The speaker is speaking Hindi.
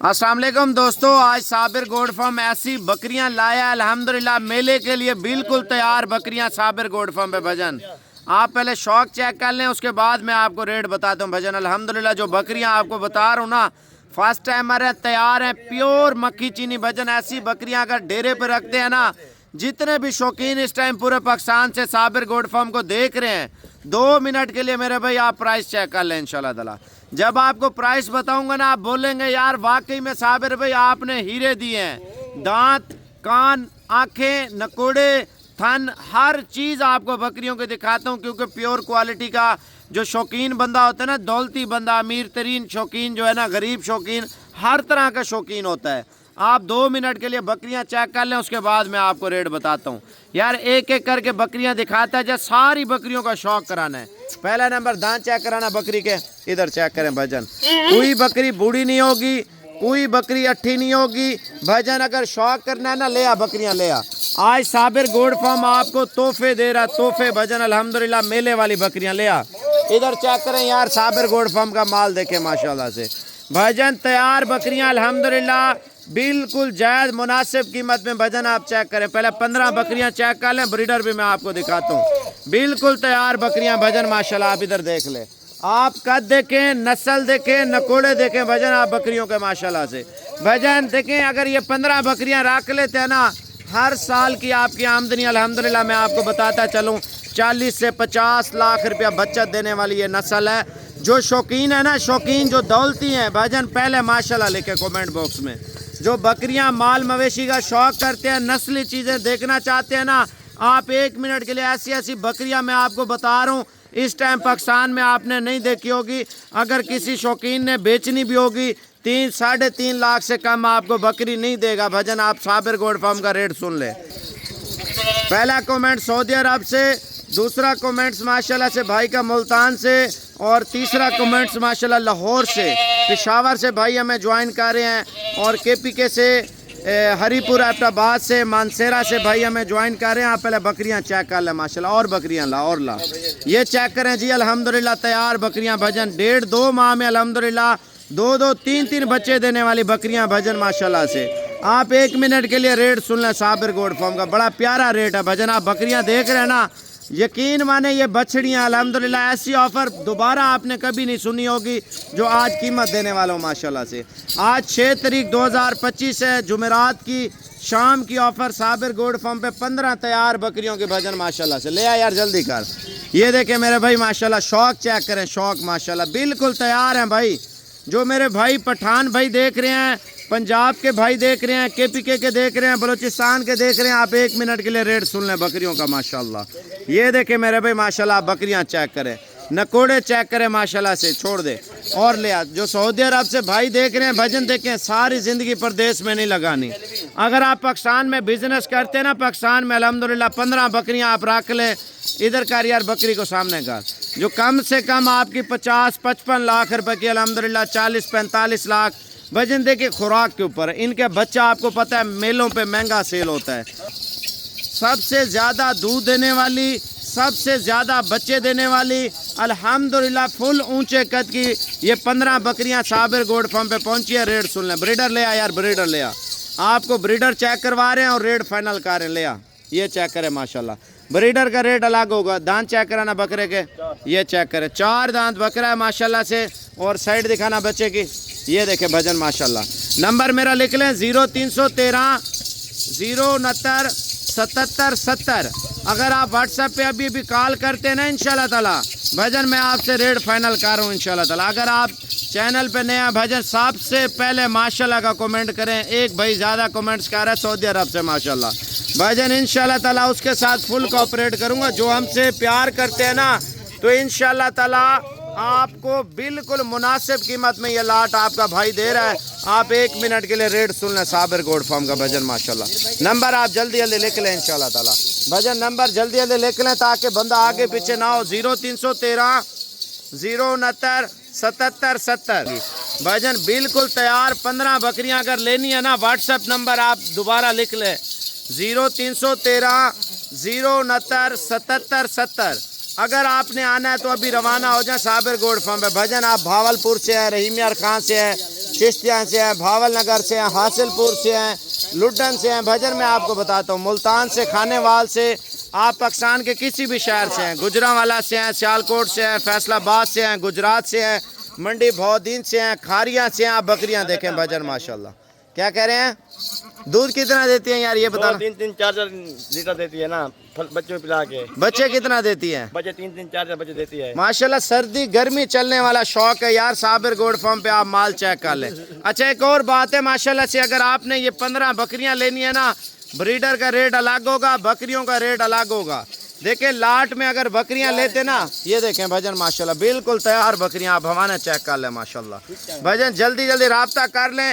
अस्सलाम वालेकुम दोस्तों, आज साबिर गोड फार्म ऐसी बकरियां लाया अल्हम्दुलिल्लाह। मेले के लिए बिल्कुल तैयार बकरियां साबिर गोड फार्म पे भजन। आप पहले शौक चेक कर लें, उसके बाद मैं आपको रेट बताता हूँ भजन। अल्हम्दुलिल्लाह जो बकरियां आपको बता रहा हूँ ना, फर्स्ट टाइमर है, तैयार है, प्योर मक्खी चीनी भजन। ऐसी बकरियां अगर डेरे पे रखते हैं ना, जितने भी शौकीन इस टाइम पूरे पाकिस्तान से साबिर गोड फार्म को देख रहे हैं, 2 मिनट के लिए मेरे भाई आप प्राइस चेक कर लें इंशाल्लाह ताला। जब आपको प्राइस बताऊंगा ना, आप बोलेंगे यार वाकई में साबिर भाई आपने हीरे दिए हैं। दांत, कान, आंखें, नकोड़े, थन, हर चीज़ आपको बकरियों के दिखाता हूँ, क्योंकि प्योर क्वालिटी का जो शौकीन बंदा होता है ना, दौलती बंदा, अमीर तरीन शौकीन जो है ना, गरीब शौकीन, हर तरह का शौकीन होता है। आप 2 मिनट के लिए बकरियां चेक कर लें, उसके बाद मैं आपको रेट बताता हूँ। यार एक एक करके बकरियां दिखाता है, जब सारी बकरियों का शौक कराना है। पहला नंबर दांत चेक कराना बकरी के, इधर चेक करें भजन। कोई बकरी बूढ़ी नहीं होगी, कोई बकरी अट्ठी नहीं होगी भजन। अगर शौक करना है ना, ले आ बकरियां ले आ। आज साबिर गोड फार्म आपको तोहफे दे रहा, तोहफे भजन अल्हम्दुलिल्लाह। मेले वाली बकरियां ले आ, इधर चेक करें यार। साबिर गोड फार्म का माल देखें माशाल्लाह से भजन। तैयार बकरियां अल्हम्दुलिल्लाह, बिल्कुल जायज़ मुनासिब कीमत में भजन। आप चेक करें, पहले 15 बकरियां चेक कर लें, ब्रीडर भी मैं आपको दिखाता हूँ। बिल्कुल तैयार बकरियां भजन माशाल्लाह। आप इधर देख ले, आप कद देखें, नस्ल देखें, नकोड़े देखें भजन आप बकरियों के माशाल्लाह से भजन देखें। अगर ये 15 बकरियां रख लेते हैं ना, हर साल की आपकी आमदनी अल्हम्दुलिल्लाह मैं आपको बताता चलूँ 40 से 50 लाख रुपया बचत देने वाली ये नस्ल है। जो शौकीन है ना, शौकीन जो दौलती हैं भजन, पहले माशाल्लाह लिखे कमेंट बॉक्स में। जो बकरियां माल मवेशी का शौक करते हैं, नस्ली चीज़ें देखना चाहते हैं ना, आप 1 मिनट के लिए ऐसी ऐसी बकरियां मैं आपको बता रहा हूँ, इस टाइम पाकिस्तान में आपने नहीं देखी होगी। अगर किसी शौकीन ने बेचनी भी होगी, 3 साढ़े 3 लाख से कम आपको बकरी नहीं देगा भजन। आप साबिर गोड फार्म का रेट सुन ले। पहला कमेंट सऊदी अरब से, दूसरा कमेंट्स माशाल्लाह से भाई का मुल्तान से, और तीसरा कमेंट्स माशाल्लाह लाहौर से, पेशावर से भाई हमें ज्वाइन कर रहे हैं, और केपीके से, हरीपुर एबटाबाद से, मानसेरा से भाई हमें ज्वाइन कर रहे हैं। आप पहले बकरियां चेक कर लें माशाल्लाह, और बकरियां ला और ला, ये चेक करें जी अल्हम्दुलिल्लाह। तैयार बकरियां भजन, 1.5-2 माह में अल्हम्दुलिल्लाह 2-2 3-3 बच्चे देने वाली बकरियां भजन माशाल्लाह से। आप 1 मिनट के लिए रेट सुन लें साबिर गोड फार्म का, बड़ा प्यारा रेट है भजन। आप बकरियां देख रहे हैं ना, यकीन माने ये बछड़ियाँ अल्हम्दुलिल्लाह, ऐसी ऑफ़र दोबारा आपने कभी नहीं सुनी होगी जो आज कीमत देने वाला हूँ माशाल्लाह से। आज 6 तारीख 2025 है, जुमेरात की शाम की ऑफ़र साबिर गोड फार्म पे 15 तैयार बकरियों के भजन माशाल्लाह से। ले आ यार जल्दी कर। ये देखें मेरे भाई माशाल्लाह, शौक चेक करें, शौक माशाल्लाह बिल्कुल तैयार हैं भाई। जो मेरे भाई पठान भाई देख रहे हैं, पंजाब के भाई देख रहे हैं, केपीके के देख रहे हैं, बलूचिस्तान के देख रहे हैं, आप 1 मिनट के लिए रेट सुन लें बकरियों का माशाल्लाह। ये देखें मेरे भाई माशाल्लाह, बकरियां चेक करें, नकोड़े चेक करें माशाल्लाह से, छोड़ दे और ले आ। जो सऊदी अरब से भाई देख रहे हैं भजन, देखें सारी ज़िंदगी परदेश में नहीं लगानी। अगर आप पाकिस्तान में बिजनेस करते हैं ना, पाकिस्तान में अल्हम्दुलिल्लाह 15 बकरियाँ आप रख लें। इधर कर यार बकरी को सामने कर, जो कम से कम आपकी 50-55 लाख रुपए की अल्हम्दुलिल्लाह 40-45 लाख भजन। देखिए खुराक के ऊपर इनके बच्चा, आपको पता है मेलों पे महंगा सेल होता है। सबसे ज़्यादा दूध देने वाली, सबसे ज़्यादा बच्चे देने वाली अल्हम्दुलिल्लाह फुल ऊंचे कद की ये 15 बकरियां साबिर गोड फार्म पे पहुंची है। रेट सुन लें। ब्रीडर ले आ यार, ब्रीडर ले आ। आपको ब्रीडर चेक करवा रहे हैं और रेट फाइनल कर रहे हैं। ले आ, ये चेक करें माशाल्लाह, ब्रीडर का रेट अलग होगा। दांत चेक कराना बकरे के, ये चेक करें, 4 दांत बकरा है माशाल्लाह से। और साइड दिखाना बच्चे की, ये देखें भजन माशाल्लाह। नंबर मेरा लिख लें 0313 069 77 70। अगर आप व्हाट्सएप पे अभी भी कॉल करते हैं ना, इंशाल्लाह ताला भजन मैं आपसे रेट फाइनल कर रहा हूँ इंशाल्लाह ताला। अगर आप चैनल पे नया भजन, सबसे पहले माशाल्लाह का कमेंट करें। एक भाई ज़्यादा कमेंट्स कर रहा है सऊदी अरब से माशाल्लाह भजन, इंशाल्लाह ताला उसके साथ फुल कोऑपरेट करूँगा। जो हमसे प्यार करते हैं ना, तो इंशाल्लाह ताला आपको बिल्कुल मुनासिब कीमत में ये लाट आपका भाई दे रहा है। आप 1 मिनट के लिए रेट सुन लें साबिर गोड फार्म का भजन माशाल्लाह। नंबर आप जल्दी जल्दी लिख लें इंशाल्लाह ताला भजन, नंबर जल्दी जल्दी लिख लें ताकि बंदा आगे पीछे ना हो। 0313 069 77 70 भजन बिल्कुल तैयार। 15 बकरियां अगर लेनी है ना, व्हाट्सएप नंबर आप दोबारा लिख लें 0313 069 77 70। अगर आपने आना है तो अभी रवाना हो जाए साबिर गोड फार्म पे। भजन आप भावलपुर से हैं, रहीम यार खान से हैं, चिश्तिया से हैं, भावल नगर से हैं, हासिलपुर से हैं, लुड्डन से हैं। भजन मैं आपको बताता हूँ, मुल्तान से, खानेवाल से, आप पाकिस्तान के किसी भी शहर से हैं, गुजरांवाला से हैं, सियालकोट से हैं, फैसलाबाद से हैं, गुजरात से हैं, मंडी भौदीन से हैं, खारिया से हैं। आप बकरियां देखें भजन माशाल्लाह। क्या कह रहे हैं? दूध कितना देती हैं यार ये बता? 3-4 लीटर देती है ना, बच्चों में पिला के। बच्चे कितना देती हैं? बच्चे 3-4 बच्चे देती है माशाल्लाह। सर्दी गर्मी चलने वाला शौक है यार। साबिर गोड फार्म पे आप माल चेक कर लें। अच्छा एक और बात है माशाल्लाह से, अगर आपने ये 15 बकरियां लेनी है ना, ब्रीडर का रेट अलग होगा, बकरियों का रेट अलग होगा। देखें लाट में अगर बकरियां लेते ना, ये देखें भजन माशाल्लाह बिल्कुल तैयार बकरियां। आप हमारा चेक कर लें माशाल्लाह। भजन जल्दी जल्दी राब्ता कर लें।